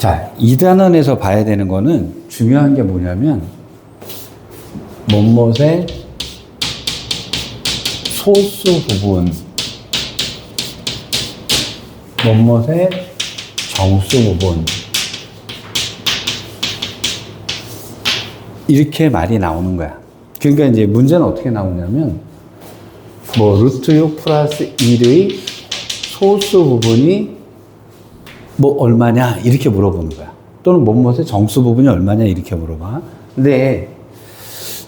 자, 2단원에서 봐야 되는 거는 중요한 게 뭐냐면 못못의 소수 부분, 못못의 정수 부분, 이렇게 말이 나오는 거야. 그러니까 이제 문제는 어떻게 나오냐면 뭐 루트 6 플러스 1의 소수 부분이 뭐 얼마냐 이렇게 물어보는 거야. 또는 못못의 정수 부분이 얼마냐 이렇게 물어봐. 근데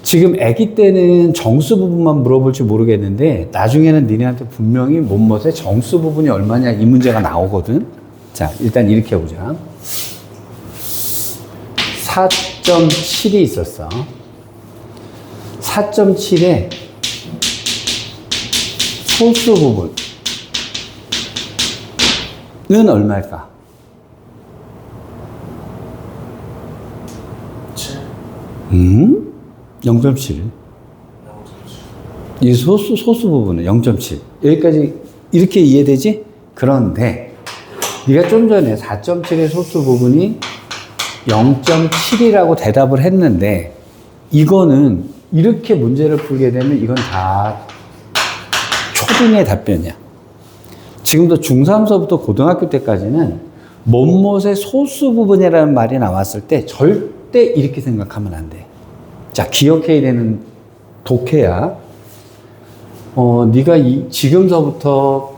지금 아기 때는 정수 부분만 물어볼지 모르겠는데 나중에는 니네한테 분명히 못못의 정수 부분이 얼마냐 이 문제가 나오거든. 자, 일단 이렇게 해보자. 4.7이 있었어. 4.7에 소수 부분은 얼마일까? 0.7. 이 소수 부분은 0.7. 여기까지 이렇게 이해되지? 그런데 네가 좀 전에 4.7의 소수 부분이 0.7이라고 대답을 했는데 이거는 이렇게 문제를 풀게 되면 이건 다 초딩의 답변이야. 지금도 중3서부터 고등학교 때까지는 못못의 소수 부분이라는 말이 나왔을 때 절대 이렇게 생각하면 안 돼. 자, 기억해야 되는 독해야. 네가 지금서부터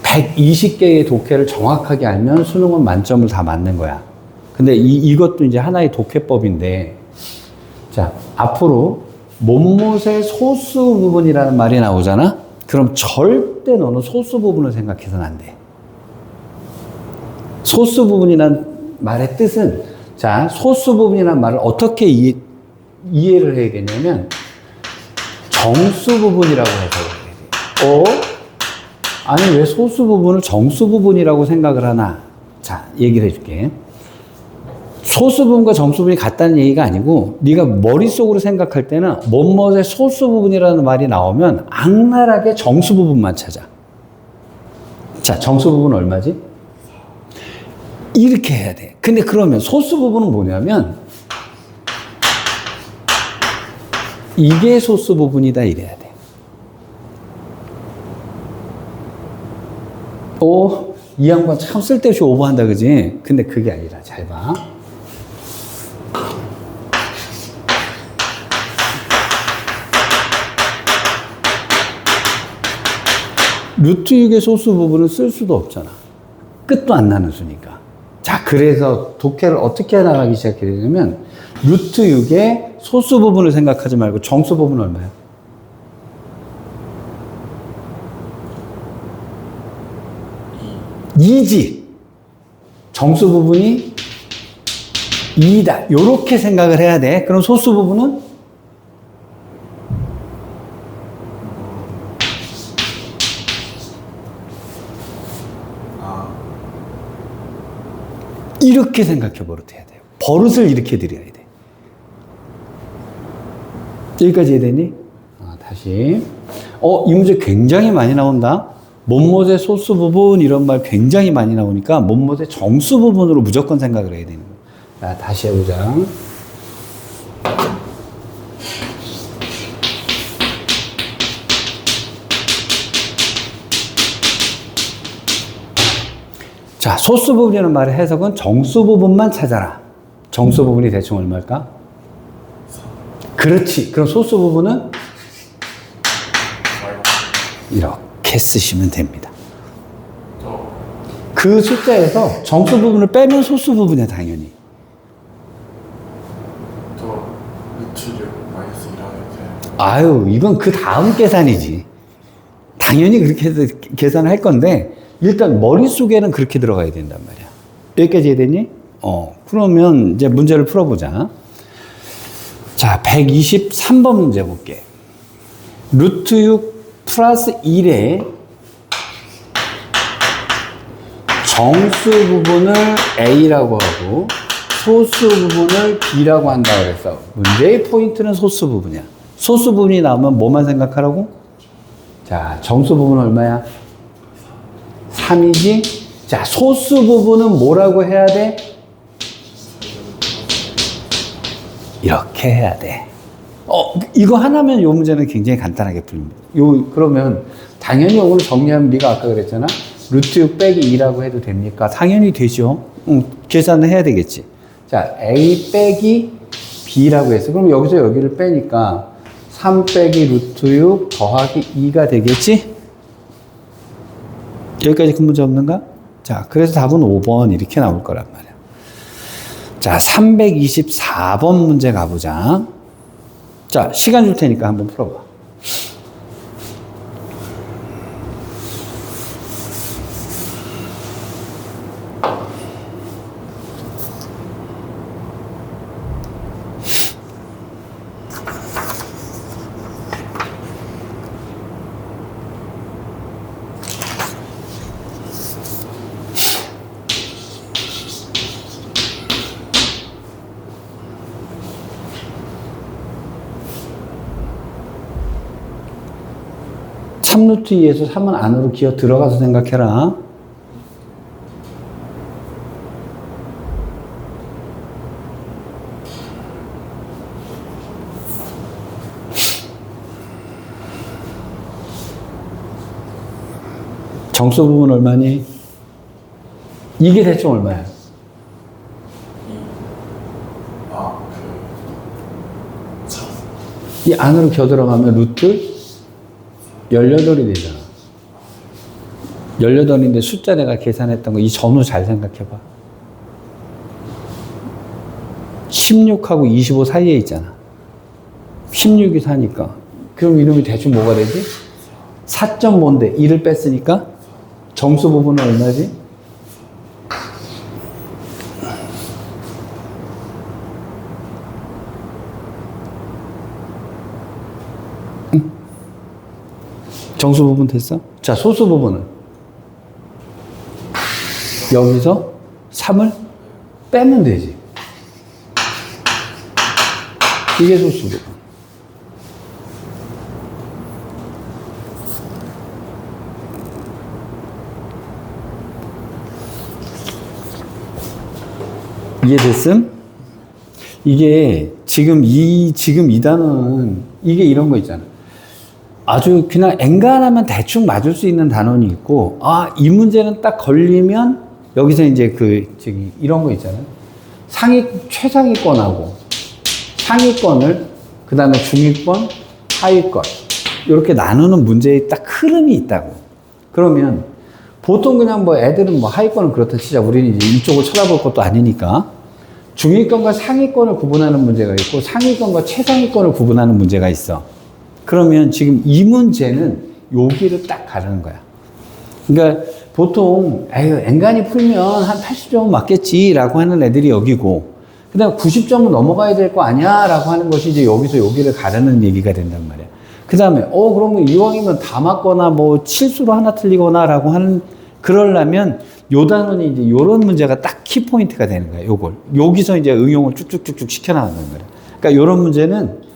120개의 독해를 정확하게 알면 수능은 만점을 다 맞는 거야. 근데 이것도 이제 하나의 독해법인데, 자, 앞으로 못못의 소수 부분이라는 말이 나오잖아? 그럼 절대 너는 소수 부분을 생각해서는 안 돼. 소수 부분이라는 말의 뜻은, 자, 소수 부분이라는 말을 어떻게 이해를 해야겠냐면, 정수 부분이라고 해석을 해야 돼. 아니, 왜 소수 부분을 정수 부분이라고 생각을 하나? 자, 얘기를 해줄게. 소수 부분과 정수 부분이 같다는 얘기가 아니고 네가 머릿속으로 생각할 때는 못못의 소수 부분이라는 말이 나오면 악랄하게 정수 부분만 찾아. 자, 정수 부분은 얼마지? 이렇게 해야 돼. 근데 그러면 소수 부분은 뭐냐면 이게 소수 부분이다 이래야 돼. 이 양반 참 쓸데없이 오버한다 그지? 근데 그게 아니라 잘 봐. 루트 6의 소수 부분은 쓸 수도 없잖아. 끝도 안 나는 수니까. 자, 그래서 독해를 어떻게 나가기 시작했냐면 루트 6의 소수 부분을 생각하지 말고 정수 부분은 얼마야? 2지. 정수 부분이 2다. 요렇게 생각을 해야 돼. 그럼 소수 부분은? 이렇게 생각해 버릇해야 돼요. 버릇을 이렇게 들여야 돼. 여기까지 이해되니? 다시. 이 문제 굉장히 많이 나온다. 못못의 소수 부분 이런 말 굉장히 많이 나오니까 못못의 정수 부분으로 무조건 생각을 해야 되는 거야. 자, 다시 해보자. 자, 소수 부분이라는 말의 해석은 정수 부분만 찾아라. 정수 부분이 대충 얼마일까? 그렇지. 그럼 소수 부분은? 이렇게 쓰시면 됩니다. 그 숫자에서 정수 부분을 빼면 소수 부분이야, 당연히. 아유, 이건 그 다음 계산이지. 당연히 그렇게 해서 계산을 할 건데, 일단 머릿속에는 그렇게 들어가야 된단 말이야. 여기까지 이해됐니? 그러면 이제 문제를 풀어보자. 자, 123번 문제 볼게. 루트 6 플러스 1에 정수 부분을 A라고 하고 소수 부분을 B라고 한다 그랬어. 문제의 포인트는 소수 부분이야. 소수 부분이 나오면 뭐만 생각하라고? 자, 정수 부분은 얼마야? 3이지? 자, 소수 부분은 뭐라고 해야 돼? 이렇게 해야 돼. 이거 하나면 요 문제는 굉장히 간단하게 풀립니다. 그러면 당연히 오늘 정리하면 네가 아까 그랬잖아. 루트 6 빼기 2라고 해도 됩니까? 당연히 되죠. 계산을 해야 되겠지. 자, A 빼기 B라고 했어. 그럼 여기서 여기를 빼니까 3 빼기 루트 6 더하기 2가 되겠지? 여기까지 큰 문제 없는가? 자, 그래서 답은 5번 이렇게 나올 거란 말이야. 자, 324번 문제 가보자. 자, 시간 줄 테니까 한번 풀어봐. 루트 2에서 3은 안으로 기어 들어가서 생각해라. 정수 부분 얼마니? 이게 대충 얼마야? 이 안으로 기어 들어가면 루트 18이 되잖아. 18인데 숫자 내가 계산했던 거 이 전후 잘 생각해봐. 16하고 25 사이에 있잖아. 16이 4니까. 그럼 이놈이 대충 뭐가 되지? 4.5인데 1을 뺐으니까 정수 부분은 얼마지? 정수 부분 됐어? 자, 소수 부분은 여기서 3을 빼면 되지. 이게 소수 부분. 이해됐음? 이게 지금 이 단어는 이게 이런 거 있잖아. 아주 그냥 엔간하면 대충 맞을 수 있는 단원이 있고, 이 문제는 딱 걸리면 여기서 이제 이런 거 있잖아요. 최상위권하고 상위권을 그 다음에 중위권, 하위권 이렇게 나누는 문제의 딱 흐름이 있다고. 그러면 보통 그냥 애들은 하위권은 그렇다 치자. 우리는 이제 이쪽을 쳐다볼 것도 아니니까 중위권과 상위권을 구분하는 문제가 있고 상위권과 최상위권을 구분하는 문제가 있어. 그러면 지금 이 문제는 여기를 딱 가르는 거야. 그러니까 보통 엔간히 풀면 한 80점은 맞겠지라고 하는 애들이 여기고, 그 다음에 90점은 넘어가야 될 거 아니야 라고 하는 것이 이제 여기서 여기를 가르는 얘기가 된단 말이야. 그 다음에 그러면 이왕이면 다 맞거나 실수로 하나 틀리거나 라고 하는, 그러려면 요 단원이 이제 요런 문제가 딱 키포인트가 되는 거야. 요걸 여기서 이제 응용을 쭉쭉쭉쭉 시켜나가는 거야. 그러니까 요런 문제는,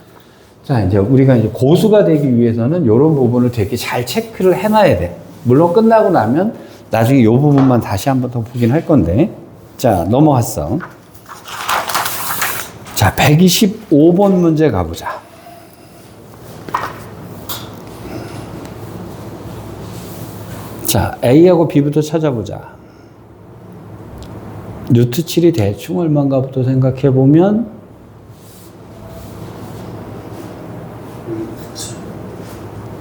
자, 이제 우리가 이제 고수가 되기 위해서는 이런 부분을 되게 잘 체크를 해놔야 돼. 물론 끝나고 나면 나중에 이 부분만 다시 한번 더 보긴 할 건데. 자, 넘어갔어. 자, 125번 문제 가보자. 자, A하고 B부터 찾아보자. 루트 7이 대충 얼마인가부터 생각해보면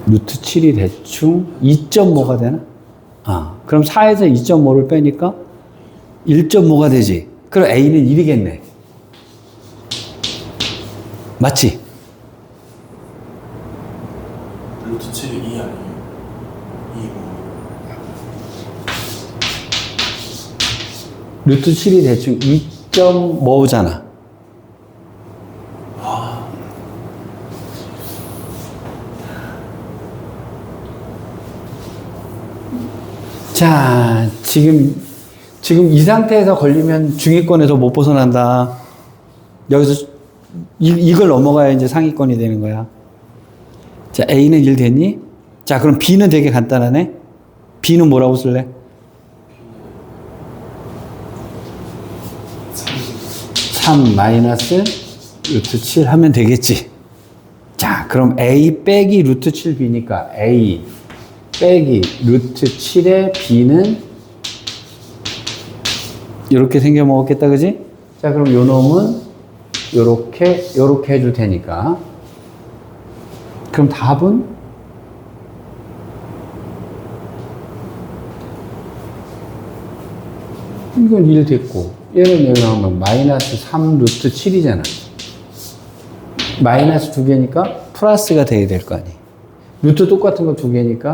루트 7이 대충 2.5가 되나? 그럼 4에서 2.5를 빼니까 1.5가 되지. 그럼 A는 1이겠네. 맞지? 루트 7이 2 아니에요? 2. 루트 7이 대충 2.5잖아. 자, 지금 이 상태에서 걸리면 중위권에서 못 벗어난다. 여기서 이걸 넘어가야 이제 상위권이 되는 거야. 자, A는 1 됐니? 자, 그럼 B는 되게 간단하네. B는 뭐라고 쓸래? 3 마이너스 루트 7 하면 되겠지. 자, 그럼 A 빼기 루트 7B니까 A 빼기 루트 7의 B는 이렇게 생겨 먹었겠다, 그지? 자, 그럼 요 놈은 요렇게 해줄 테니까. 그럼 답은? 이건 1 됐고, 얘는 여기 나오면 마이너스 3 루트 7이잖아. 마이너스 2개니까 플러스가 돼야 될 거 아니. 루트 똑같은 거 2개니까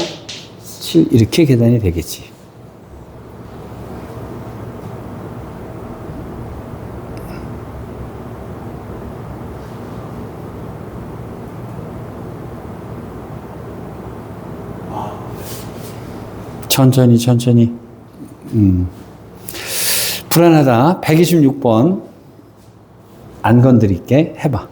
7 이렇게 계산이 되겠지. 천천히. 불안하다. 126번 안 건드릴게. 해봐.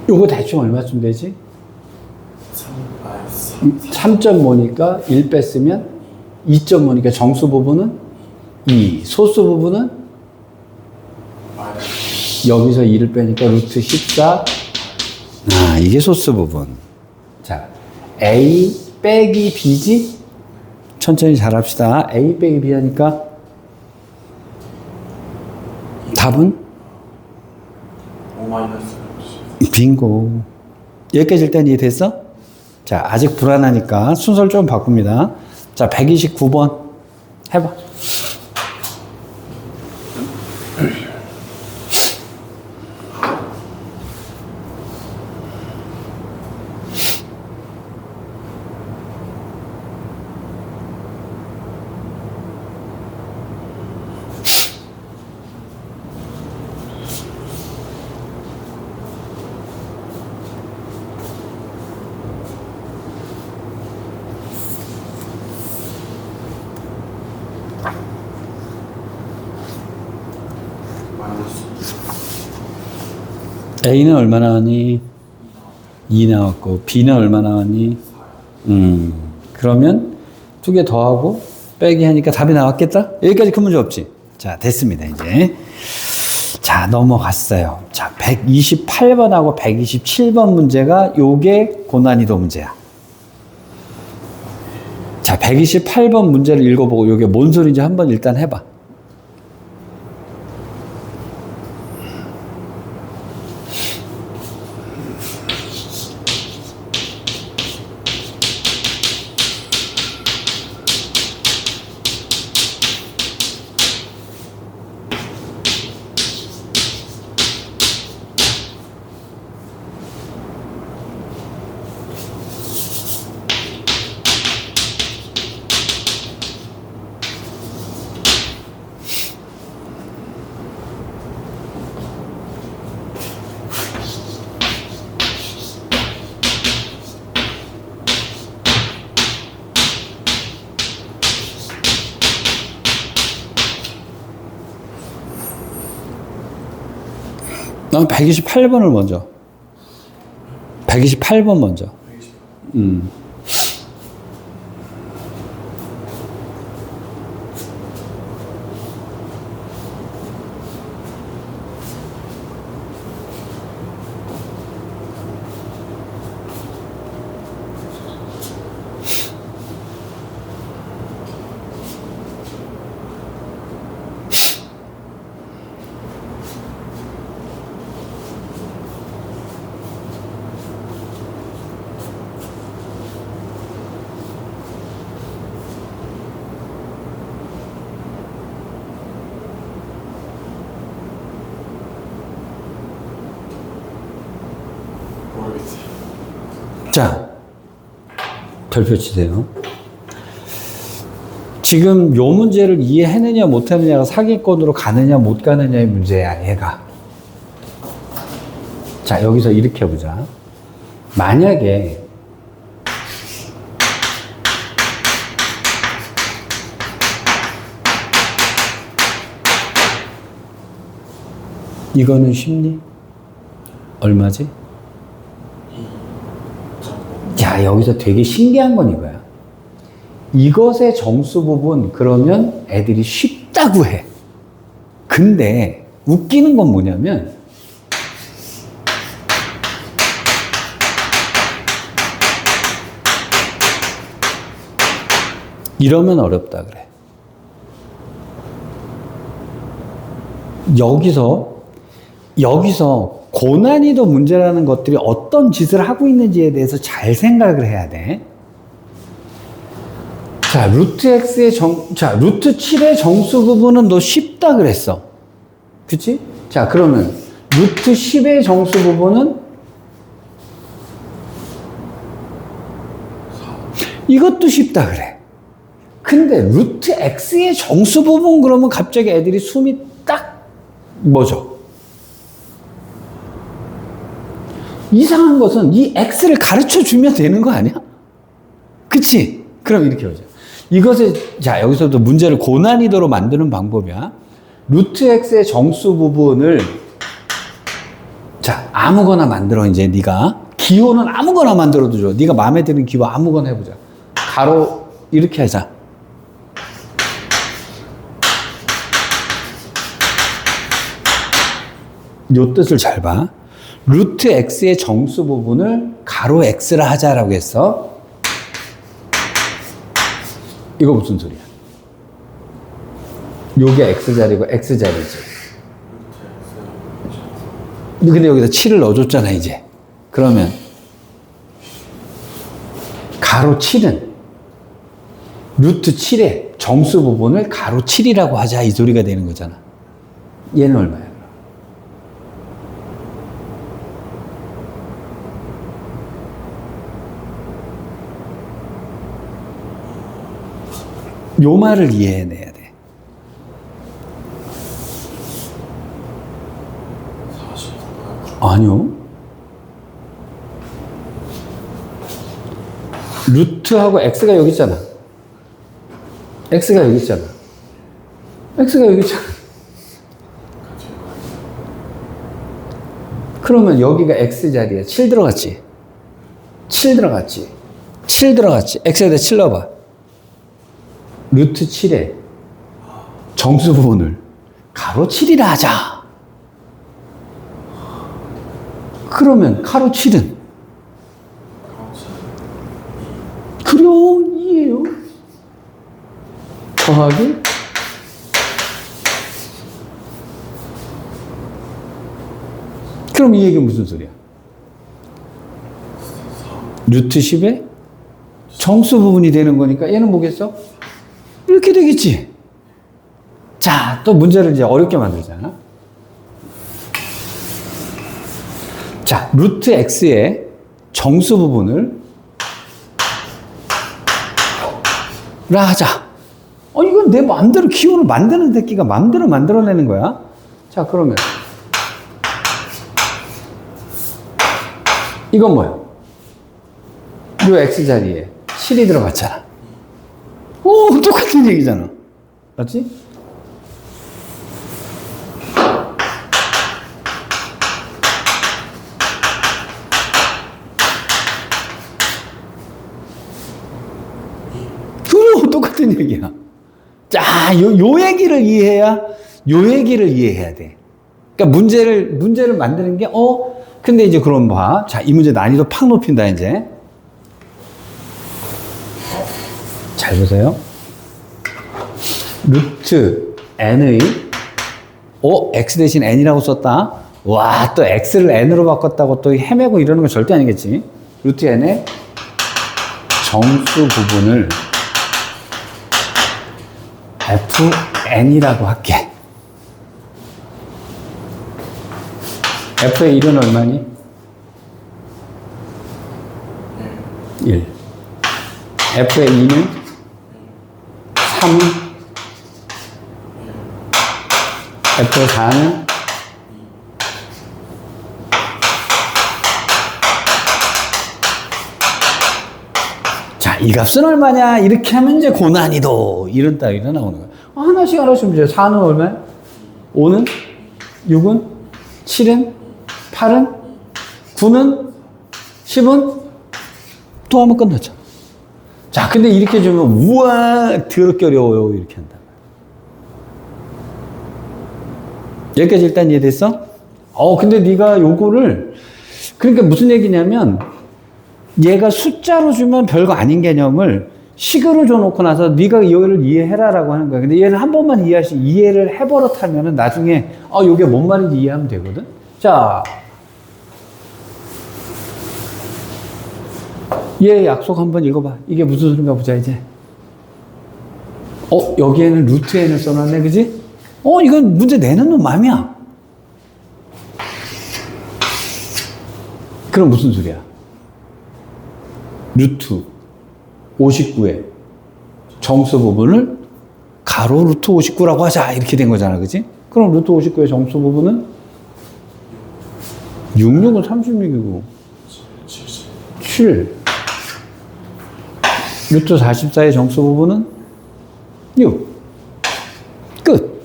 요거 대충 얼마쯤 되지? 3.5니까 1 뺐으면 2.5니까 정수 부분은 2, 소수 부분은 여기서 2를 빼니까 루트 14. 아, 이게 소수 부분. 자, A 빼기 B지? 천천히 잘합시다. A 빼기 B 하니까 답은? 5 마이너스 빙고. 여기까지 일단 이해됐어? 자, 아직 불안하니까 순서를 좀 바꿉니다. 자, 129번 해봐. A는 얼마 나왔니? 2 나왔고, B는 얼마 나왔니? 그러면 2개 더하고 빼기 하니까 답이 나왔겠다? 여기까지 큰 문제 없지? 자, 됐습니다, 이제. 자, 넘어갔어요. 자, 128번하고 127번 문제가 요게 고난이도 문제야. 자, 128번 문제를 읽어보고 요게 뭔 소리인지 한번 일단 해봐. 난 128번을 먼저. 128번 먼저. 모르겠어요. 자, 별표 치세요. 지금 요 문제를 이해했느냐 못했느냐가 사기꾼으로 가느냐 못 가느냐의 문제야, 얘가. 자, 여기서 이렇게 해보자. 만약에 이거는 쉽니? 얼마지? 야, 여기서 되게 신기한 건 이거야. 이것의 정수 부분, 그러면 애들이 쉽다고 해. 근데 웃기는 건 뭐냐면, 이러면 어렵다 그래. 여기서 고난이도 문제라는 것들이 어떤 짓을 하고 있는지에 대해서 잘 생각을 해야 돼. 자, 루트 루트 7의 정수 부분은 너 쉽다 그랬어. 그치? 자, 그러면 루트 10의 정수 부분은 이것도 쉽다 그래. 근데 루트 x의 정수 부분 그러면 갑자기 애들이 숨이 딱 멎어. 이상한 것은 이 x를 가르쳐 주면 되는 거 아니야? 그치? 그럼 이렇게 보자. 자, 여기서도 문제를 고난이도로 만드는 방법이야. 루트 x의 정수 부분을, 자, 아무거나 만들어, 이제 네가. 기호는 아무거나 만들어도 줘. 네가 마음에 드는 기호 아무거나 해보자. 가로, 이렇게 하자. 요 뜻을 잘 봐. 루트 x의 정수 부분을 가로 x라 하자라고 했어. 이거 무슨 소리야? 요게 x자리고 x자리지. 근데 여기다 7을 넣어줬잖아, 이제. 그러면 가로 7은 루트 7의 정수 부분을 가로 7이라고 하자, 이 소리가 되는 거잖아. 얘는 얼마야? 요 말을 이해해내야 돼. 49. 아니요. 루트하고 x가 여기 있잖아. x가 여기 있잖아. x가 여기 있잖아. 그러면 여기가 x자리에 7 들어갔지? 7 들어갔지? 7 들어갔지? x에다 7 넣어봐. 루트 7의 정수 부분을 가로 7이라 하자. 그러면 가로 7은? 그래요, 2예요. 더하기 그럼 이 얘기는 무슨 소리야? 루트 10의 정수 부분이 되는 거니까 얘는 뭐겠어? 이렇게 되겠지. 자, 또 문제를 이제 어렵게 만들자. 자, 루트 x의 정수 부분을 라 하자. 이건 내 마음대로 기호를 만드는 새끼가 마음대로 만들어내는 거야. 자, 그러면 이건 뭐야? 요 x자리에 7이 들어갔잖아. 오, 똑같은 얘기잖아. 맞지? 그럼 똑같은 얘기야. 자, 요 얘기를 이해해야, 요 얘기를 이해해야 돼. 그러니까 문제를 만드는 게, 근데 이제 그럼 봐. 자, 이 문제 난이도 팍 높인다, 이제. 잘 보세요. 루트 n의 x 대신 n이라고 썼다. 와, 또 x를 n으로 바꿨다고 또 헤매고 이러는 건 절대 아니겠지. 루트 n의 정수 부분을 fn이라고 할게. f의 1은 얼마니? 1. F의 2는 3은 F의 4는 자, 이 값은 얼마냐? 이렇게 하면 이제 고난이도 이런 따위가 나오는 거야. 하나씩 문제. 4는 얼마야? 5는? 6은? 7은? 8은? 9는? 10은? 또 하면 끝났잖아. 자, 근데 이렇게 주면 우와 더럽게 어려워요 이렇게 한다. 여기까지 일단 이해됐어? 근데 네가 요거를 그러니까 무슨 얘기냐면 얘가 숫자로 주면 별거 아닌 개념을 식으로 줘놓고 나서 네가 이거를 이해해라라고 하는 거야. 근데 얘를 한 번만 이해를 해버릇하면은 나중에 요게 뭔 말인지 이해하면 되거든. 자, 얘 약속 한번 읽어봐. 이게 무슨 소린가 보자 이제. 여기에는 루트 n을 써놨네, 그지? 이건 문제 내는 놈 맘이야. 그럼 무슨 소리야? 루트 59의 정수 부분을 가로 루트 59라고 하자 이렇게 된 거잖아, 그지? 그럼 루트 59의 정수 부분은 66은 36이고 7 루트 44의 정수 부분은 6 끝.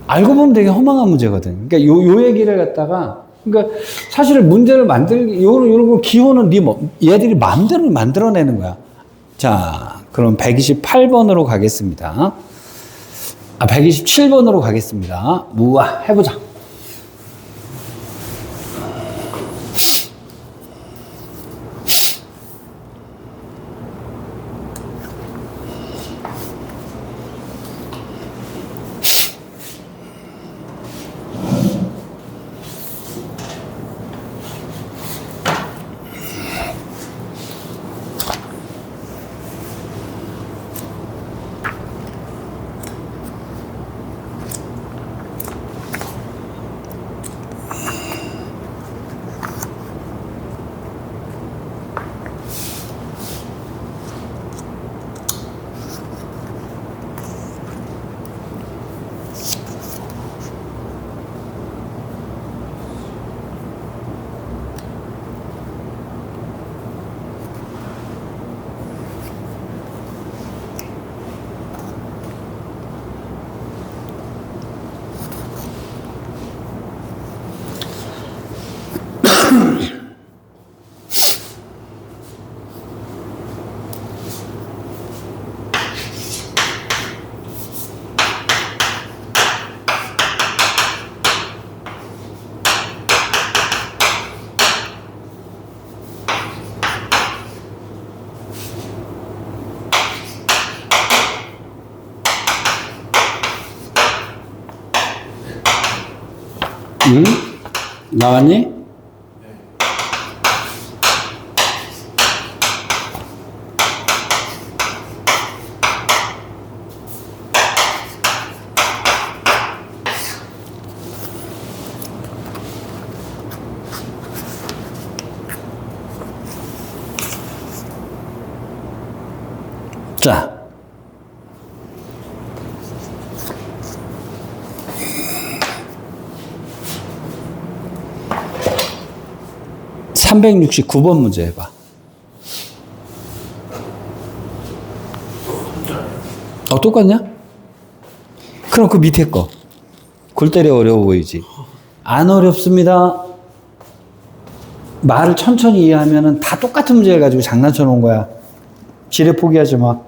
알고 보면 되게 허망한 문제거든. 그러니까 요 얘기를 갖다가 그러니까 사실은 문제를 요런 거 기호는 얘들이 마음대로 만들어내는 거야. 자, 그럼 128번으로 가겠습니다. 127번으로 가겠습니다. 우와, 해보자. 응? 나왔니? 자, 369번 문제 해봐. 똑같냐? 그럼 그 밑에 거. 골 때려 어려워 보이지? 안 어렵습니다. 말을 천천히 이해하면 다 똑같은 문제 해가지고 장난쳐 놓은 거야. 지뢰 포기하지 마.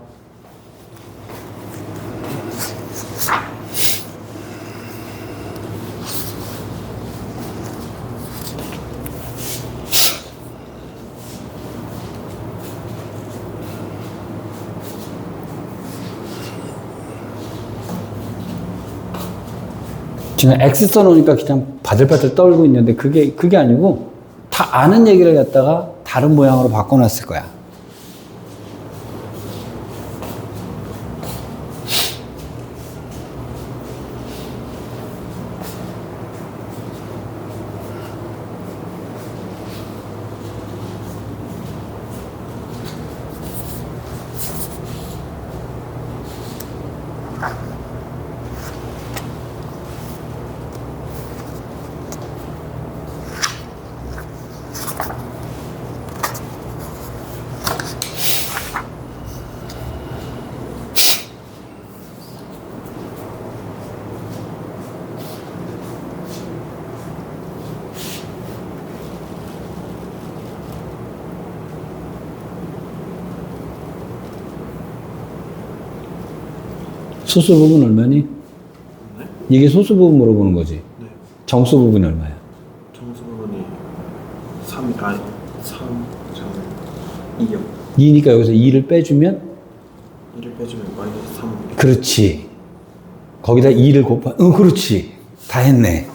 지금 X 써놓으니까 그냥 바들바들 떨고 있는데 그게 아니고 다 아는 얘기를 갖다가 다른 모양으로 바꿔놨을 거야. 소수 부분 얼마니? 네? 이게 소수 부분 물어보는 거지. 네. 정수 부분이 얼마야? 정수 부분이 3, 2요. 2니까 여기서 2를 빼주면 1을 빼주면 마이너스 3. 그렇지. 거기다 2를 곱하, 그렇지. 다 했네.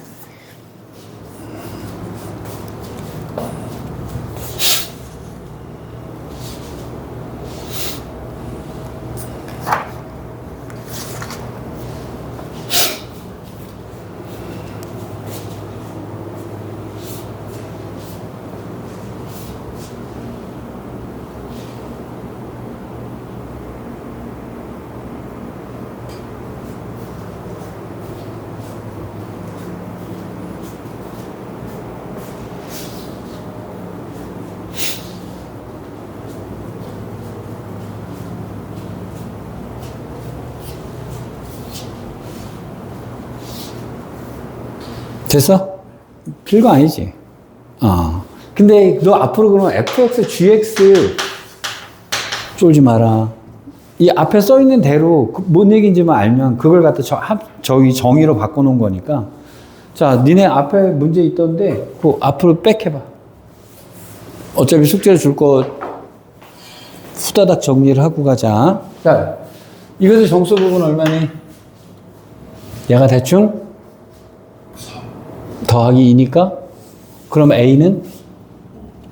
됐어? 필거 아니지? 근데 너 앞으로 그러면 fx, gx 쫄지 마라. 이 앞에 써 있는 대로 뭔 얘기인지만 알면 그걸 갖다 저기 정의로 바꿔놓은 거니까. 자, 니네 앞에 문제 있던데 그 앞으로 백 해봐. 어차피 숙제를 줄 거 후다닥 정리를 하고 가자. 자, 이것의 정수 부분 얼마니? 얘가 대충 더하기 2니까 그럼 A는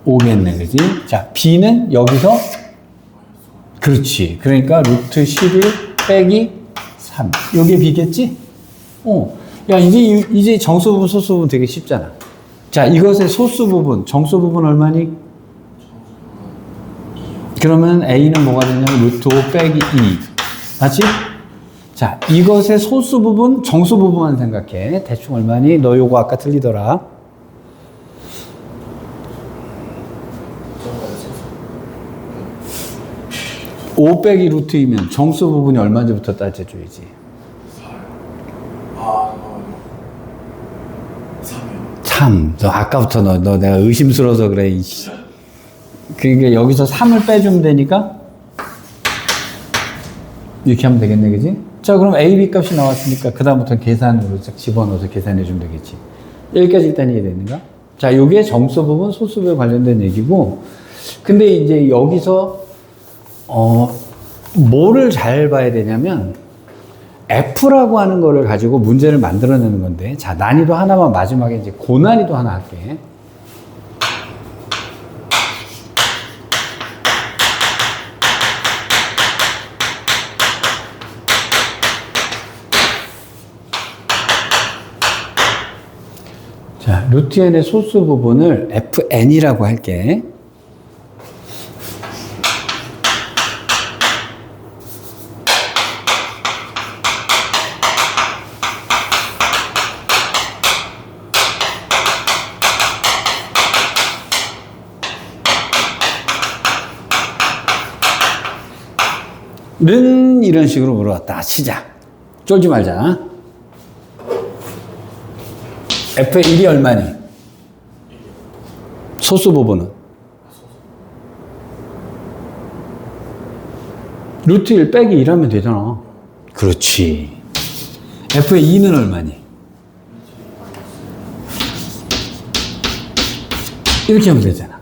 5겠네, 그지? 자, B는 여기서 그렇지. 그러니까 루트 11 빼기 3. 요게 B겠지? 야, 이제 정수 부분, 소수 부분 되게 쉽잖아. 자, 이것의 소수 부분, 정수 부분 얼마니? 그러면 A는 뭐가 되냐면 루트 5 빼기 2. 맞지? 자, 이것의 소수 부분, 정수 부분만 생각해. 대충 얼마니? 너 요거 아까 틀리더라. 5 빼기 루트이면 정수 부분이 얼마인지부터 따져줘야지. 3이요. 참, 너 아까부터 너 내가 의심스러워서 그래. 이씨. 그러니까 여기서 3을 빼주면 되니까 이렇게 하면 되겠네, 그지? 자, 그럼 A, B 값이 나왔으니까 그다음부터는 계산으로 딱 집어넣어서 계산해주면 되겠지. 여기까지 일단 이해되는가? 자, 요게 정수 부분, 소수 부분 관련된 얘기고, 근데 이제 여기서 뭐를 잘 봐야 되냐면 F라고 하는 거를 가지고 문제를 만들어내는 건데, 자, 난이도 하나만 마지막에 이제 고난이도 하나 할게. 자, 루트 n의 소수 부분을 fn이라고 할게. 는 이런 식으로 물어봤다. 시작. 쫄지 말자. f의 1이 얼마니? 소수 부분은? 루트 1 빼기 1 하면 되잖아. 그렇지. f의 2는 얼마니? 이렇게 하면 되잖아.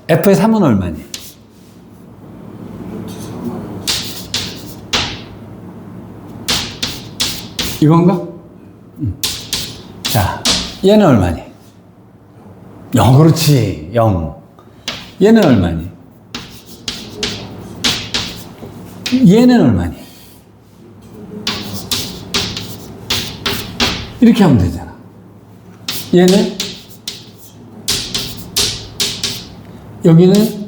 f의 3은 얼마니? 이건가? 자, 얘는 얼마니? 0, 그렇지. 0. 얘는 얼마니? 얘는 얼마니? 이렇게 하면 되잖아. 얘는? 여기는?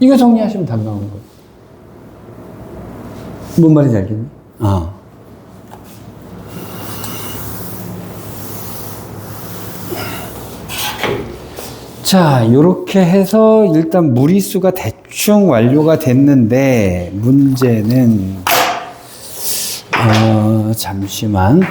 이거 정리하시면 단방한 거예요. 뭔 말인지 알겠니? 어. 자, 요렇게 해서 일단 무리수가 대충 완료가 됐는데, 문제는, 잠시만.